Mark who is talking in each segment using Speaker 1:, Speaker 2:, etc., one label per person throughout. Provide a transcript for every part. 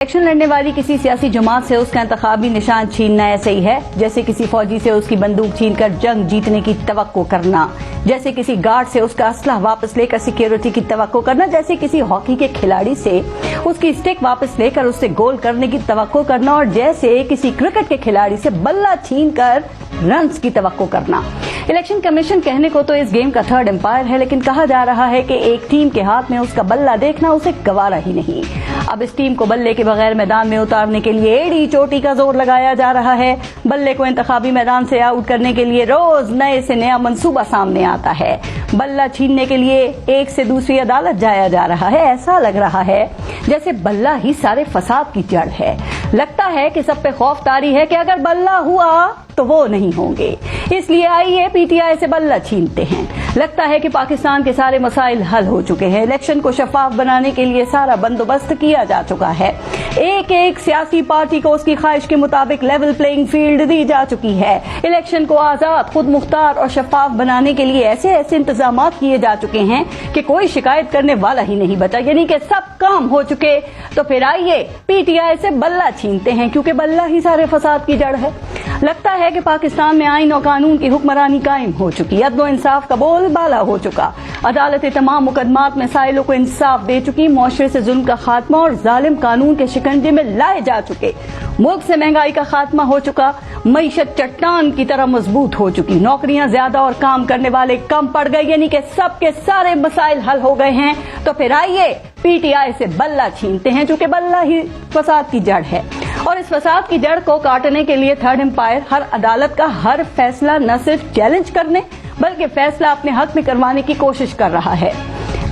Speaker 1: Election लड़ने वाली किसी सियासी जमात से उसका इंतखाबी निशान छीनना ऐसे ही है जैसे किसी फौजी से उसकी बंदूक छीनकर जंग जीतने की तवक्को करना, जैसे किसी गार्ड से उसका असलहा वापस लेकर सिक्योरिटी की तवक्को करना, जैसे किसी हॉकी के खिलाड़ी से उसकी स्टिक वापस लेकर उससे गोल करने की तवक्को करना, और जैसे किसी क्रिकेट के खिलाड़ी से बल्ला छीनकर रन्स की तवक्को करना। इलेक्शन कमीशन कहने को तो इस गेम का थर्ड एम्पायर है, लेकिन कहा जा रहा है कि एक टीम के हाथ में उसका बल्ला देखना उसे गवारा ही नहीं। अब इस टीम को बल्ले के बगैर मैदान में उतारने के लिए एड़ी चोटी का जोर लगाया जा रहा है। बल्ले को इंतखाबी मैदान से आउट करने के लिए रोज नए से नया मंसूबा सामने आता है। बल्ला छीनने के लिए एक से दूसरी अदालत जाया जा रहा है। ऐसा लग रहा है जैसे बल्ला ही सारे फसाद की जड़ है। लगता है कि सब पे खौफ तारी है कि अगर बल्ला हुआ तो वो नहीं होंगे, इसलिए आइए पीटीआई से बल्ला छीनते हैं। लगता है कि पाकिस्तान के सारे मसाइल हल हो चुके हैं। इलेक्शन को शफाफ बनाने के लिए सारा बंदोबस्त किया जा चुका है। एक एक सियासी पार्टी को उसकी ख्वाहिश के मुताबिक लेवल प्लेइंग फील्ड दी जा चुकी है। इलेक्शन को आजाद, खुद मुख्तार और शफाफ बनाने के लिए ऐसे ऐसे इंतजाम किए जा चुके हैं कि कोई शिकायत करने वाला ही नहीं बचा, यानी कि सब काम हो चुके। तो फिर आइए पीटीआई से बल्ला छीनते हैं, क्योंकि बल्ला ही सारे फसाद की जड़ है। लगता है कि पाकिस्तान में आइन और कानून की हुक्मरानी कायम हो चुकी, अदल इंसाफ का बोलबाला हो चुका। अदालतें तमाम मुकदमात में साइलों को इंसाफ दे चुकी, मुआशरे से जुल्म का खात्मा और जालिम कानून के शिकंजे में लाए जा चुके। मुल्क से महंगाई का खात्मा हो चुका, मईशत चट्टान की तरह मजबूत हो चुकी, नौकरियां ज्यादा और काम करने वाले कम पड़ गए, यानी कि सबके सारे मसाइल हल हो गए हैं। तो फिर आइए पीटीआई से बल्ला छीनते हैं, क्योंकि बल्ला ही फसाद की जड़ है। और इस फसाद की जड़ को काटने के लिए थर्ड एम्पायर हर अदालत का हर फैसला न सिर्फ चैलेंज करने बल्कि फैसला अपने हक में करवाने की कोशिश कर रहा है।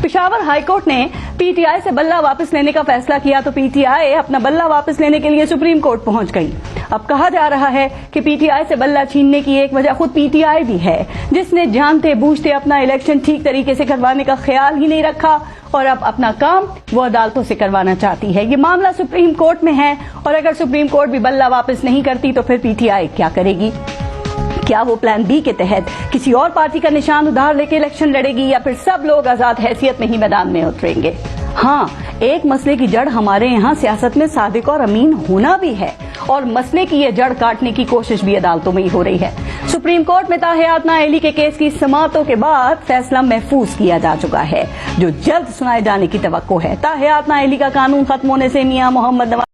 Speaker 1: पेशावर हाईकोर्ट ने पीटीआई से बल्ला वापस लेने का फैसला किया तो पीटीआई अपना बल्ला वापस लेने के लिए सुप्रीम कोर्ट पहुंच गई। अब कहा जा रहा है कि पीटीआई से बल्ला छीनने की एक वजह खुद पीटीआई भी है, जिसने जानते बूझते अपना इलेक्शन ठीक तरीके से करवाने का ख्याल ही नहीं रखा और अब अपना काम वो अदालतों से करवाना चाहती है। ये मामला सुप्रीम कोर्ट में है, और अगर सुप्रीम कोर्ट भी बल्ला वापस नहीं करती तो फिर पीटीआई क्या करेगी? क्या वो प्लान बी के तहत किसी और पार्टी का निशान उधार लेके इलेक्शन लड़ेगी, या फिर सब लोग आजाद हैसियत में ही मैदान में उतरेंगे? हाँ, एक मसले की जड़ हमारे यहाँ सियासत में सादिक और अमीन होना भी है, और मसले की ये जड़ काटने की कोशिश भी अदालतों में ही हो रही है। सुप्रीम कोर्ट में ताहियात नाअहली के केस की समाअतों के बाद फैसला महफूज किया जा चुका है, जो जल्द सुनाए जाने की तवक्को है। ताहियात नाअहली का कानून खत्म होने से मियां मोहम्मद